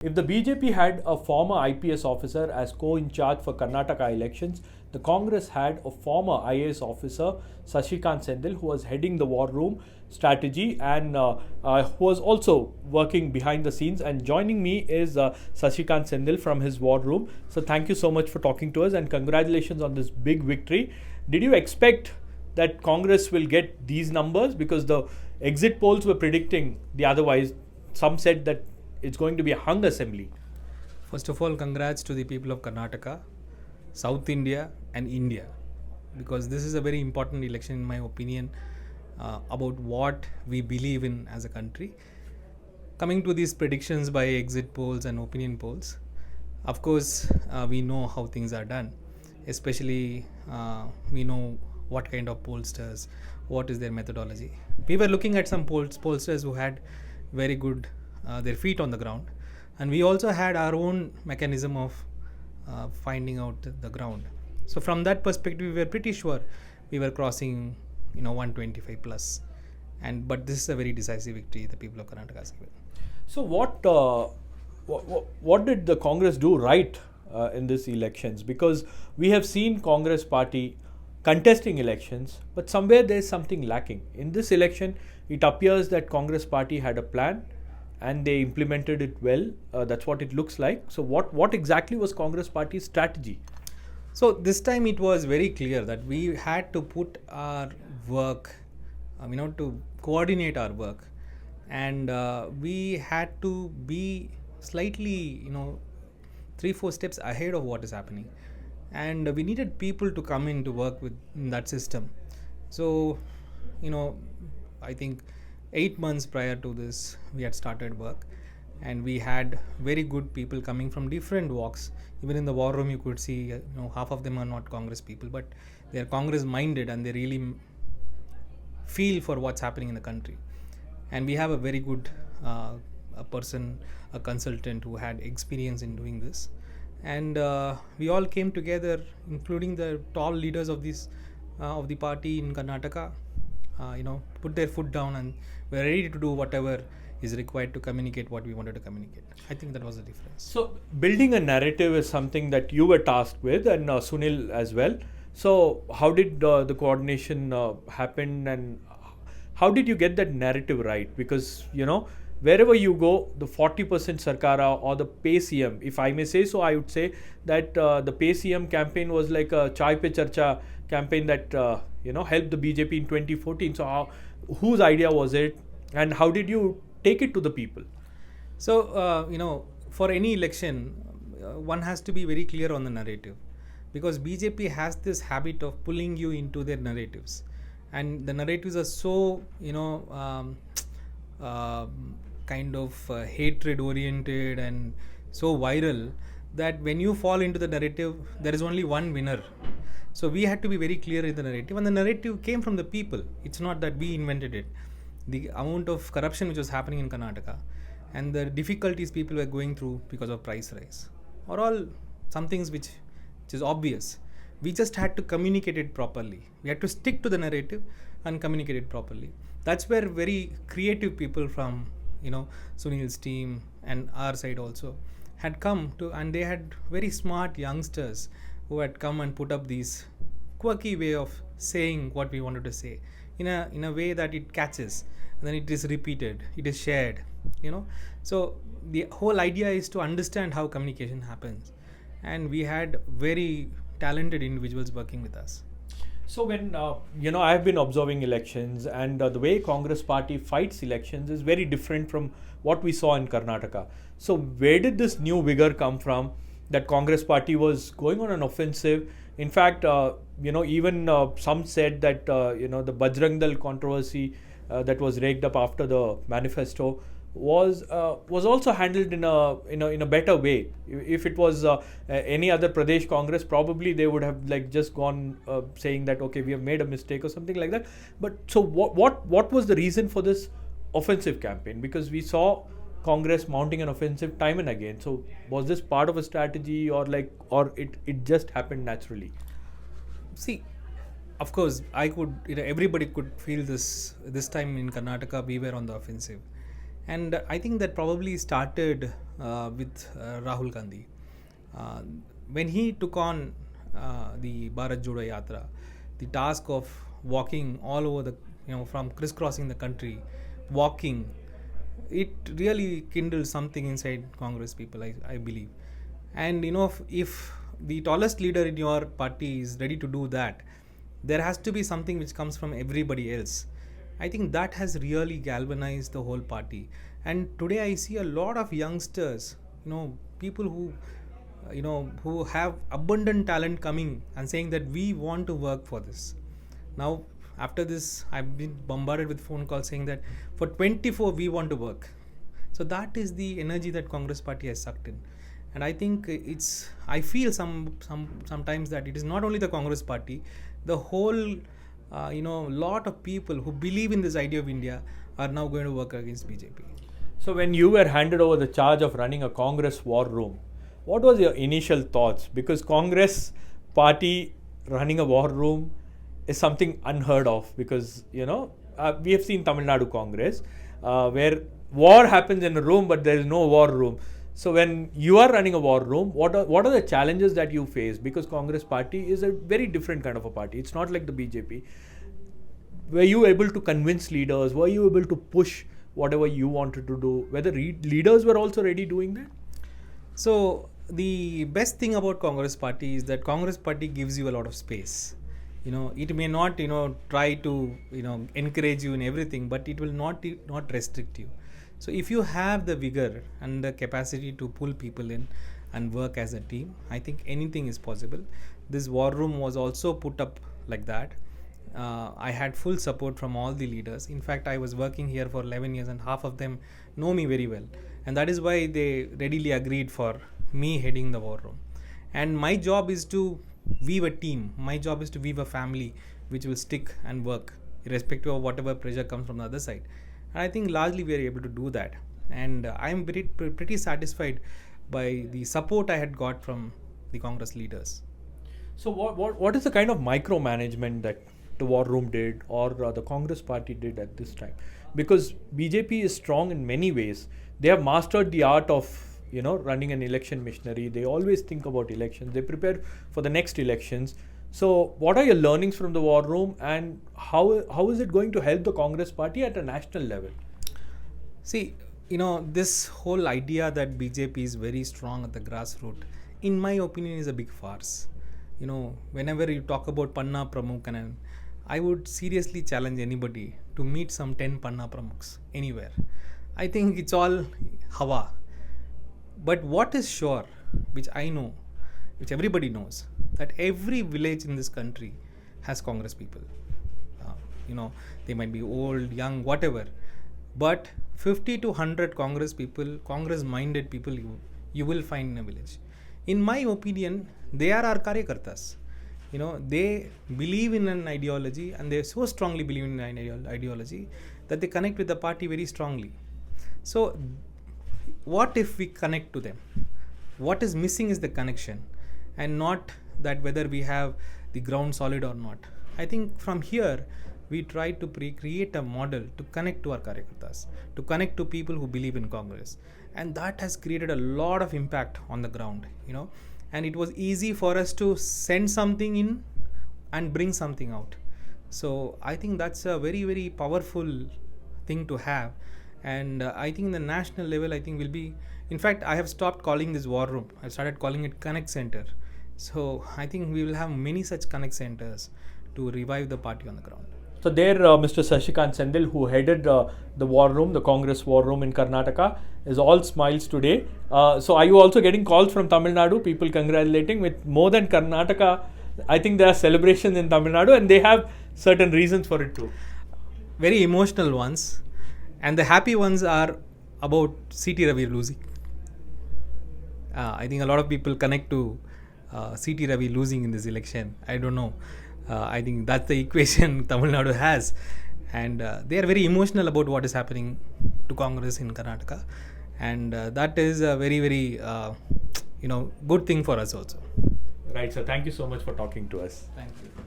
If the BJP had a former IPS officer as co-in charge for Karnataka elections, the Congress had a former IAS officer, Sasikanth Senthil, who was heading the war room strategy and who was also working behind the scenes. And joining me is Sashikanth Senthil from his war room. So thank you so much for talking to us and congratulations on this big victory. Did you expect that Congress will get these numbers? Because the exit polls were predicting the otherwise. Some said that it's going to be a hung assembly. First of all, congrats to the people of Karnataka, South India and India, because this is a very important election in my opinion about what we believe in as a country. Coming to these predictions by exit polls and opinion polls, of course we know how things are done, especially we know what kind of pollsters, what is their methodology. We were looking at some pollsters who had very good their feet on the ground, and we also had our own mechanism of finding out the ground. So from that perspective, we were pretty sure we were crossing 125 plus, but this is a very decisive victory the people of Karnataka has given. So what did the Congress do right in these elections? Because we have seen Congress party contesting elections, but somewhere there is something lacking. In this election, it appears that Congress party had a plan and they implemented it well. That's what it looks like. So what exactly was Congress party's strategy? So this time it was very clear that we had to put our work, to coordinate our work, and we had to be slightly, 3-4 steps ahead of what is happening, and we needed people to come in to work with that system. So, I think 8 months prior to this, we had started work, and we had very good people coming from different walks. Even in the war room, you could see, half of them are not Congress people, but they are Congress minded and they really feel for what's happening in the country. And we have a very good a consultant who had experience in doing this. And we all came together, including the tall leaders of the party in Karnataka, put their foot down, and we're ready to do whatever is required to communicate what we wanted to communicate. I think that was the difference. So building a narrative is something that you were tasked with, and Sunil as well. So how did the coordination happen, and how did you get that narrative right? Because wherever you go, the 40% Sarkara or the Pay CM, if I may say so, I would say that the Pay CM campaign was like a Chai Pe Charcha campaign that helped the BJP in 2014. So whose idea was it, and how did you take it to the people? So for any election, one has to be very clear on the narrative, because BJP has this habit of pulling you into their narratives, and the narratives are so kind of hatred oriented and so viral that when you fall into the narrative, there is only one winner. So we had to be very clear in the narrative, and the narrative came from the people. It's not that we invented it. The amount of corruption which was happening in Karnataka and the difficulties people were going through because of price rise are all some things which is obvious. We just had to communicate it properly. We had to stick to the narrative and communicate it properly. That's where very creative people from Sunil's team and our side also had come to, and they had very smart youngsters who had come and put up these quirky way of saying what we wanted to say in a way that it catches, and then it is repeated, it is shared. So the whole idea is to understand how communication happens, and we had very talented individuals working with us. So when I've been observing elections, and the way Congress party fights elections is very different from what we saw in Karnataka. So where did this new vigor come from that Congress party was going on an offensive? In fact, even some said that the Bajrang Dal controversy that was raked up after the manifesto was also handled in a better way. If it was any other Pradesh Congress, probably they would have just gone saying that okay, we have made a mistake or something like that. But so what was the reason for this offensive campaign? Because we saw Congress mounting an offensive time and again. So was this part of a strategy, or it just happened naturally? See, of course, everybody could feel this time in Karnataka we were on the offensive. And I think that probably started with Rahul Gandhi. When he took on the Bharat Jodo Yatra, the task of walking all over the, from crisscrossing the country, walking, it really kindled something inside Congress people, I believe. And if the tallest leader in your party is ready to do that, there has to be something which comes from everybody else. I think that has really galvanized the whole party. And today I see a lot of youngsters, people who who have abundant talent coming and saying that we want to work for this. Now after this, I've been bombarded with phone calls saying that for 24 we want to work. So that is the energy that Congress party has sucked in. And I think I feel sometimes that it is not only the Congress party, the whole lot of people who believe in this idea of India are now going to work against BJP. So when you were handed over the charge of running a Congress war room, what was your initial thoughts? Because Congress party running a war room is something unheard of, because we have seen Tamil Nadu Congress where war happens in a room but there is no war room. So when you are running a war room, what are the challenges that you face? Because Congress party is a very different kind of a party. It's not like the BJP. Were you able to convince leaders? Were you able to push whatever you wanted to do? Whether leaders were also ready doing that? So the best thing about Congress party is that Congress party gives you a lot of space. It may not try to encourage you in everything, but it will not restrict you. So if you have the vigor and the capacity to pull people in and work as a team, I think anything is possible. This war room was also put up like that. I had full support from all the leaders. In fact, I was working here for 11 years and half of them know me very well. And that is why they readily agreed for me heading the war room. And my job is to weave a team. My job is to weave a family which will stick and work irrespective of whatever pressure comes from the other side. And I think largely we are able to do that. And I am pretty satisfied by the support I had got from the Congress leaders. So what is the kind of micromanagement that the war room did or the Congress party did at this time? Because BJP is strong in many ways. They have mastered the art of running an election machinery. They always think about elections. They prepare for the next elections. So what are your learnings from the war room, and how is it going to help the Congress party at a national level? See, this whole idea that BJP is very strong at the grassroots, in my opinion, is a big farce. Whenever you talk about Panna Pramukh, I would seriously challenge anybody to meet some 10 Panna Pramukhs anywhere. I think it's all hawa. But what is sure, which I know, which everybody knows, that every village in this country has Congress people. They might be old, young, whatever. But 50 to 100 Congress people, Congress-minded people, you will find in a village. In my opinion, they are our karyakartas. They believe in an ideology, and they so strongly believe in an ideology that they connect with the party very strongly. So what if we connect to them? What is missing is the connection, and not that whether we have the ground solid or not. I think from here we try to create a model to connect to our karyakartas, to connect to people who believe in Congress, and that has created a lot of impact on the ground. And it was easy for us to send something in and bring something out. So I think that's a very, very powerful thing to have. And I think the national level, I think will be, in fact, I have stopped calling this war room. I started calling it Connect Center. So I think we will have many such Connect Centers to revive the party on the ground. So there, Mr. Sashikanth Senthil, who headed the war room, the Congress war room in Karnataka, is all smiles today. So are you also getting calls from Tamil Nadu, people congratulating? With more than Karnataka, I think there are celebrations in Tamil Nadu, and they have certain reasons for it too. Very emotional ones. And the happy ones are about C.T. Ravi losing. I think a lot of people connect to C.T. Ravi losing in this election. I don't know. I think that's the equation Tamil Nadu has. And they are very emotional about what is happening to Congress in Karnataka. And that is a very, very, good thing for us also. Right, sir. Thank you so much for talking to us. Thank you.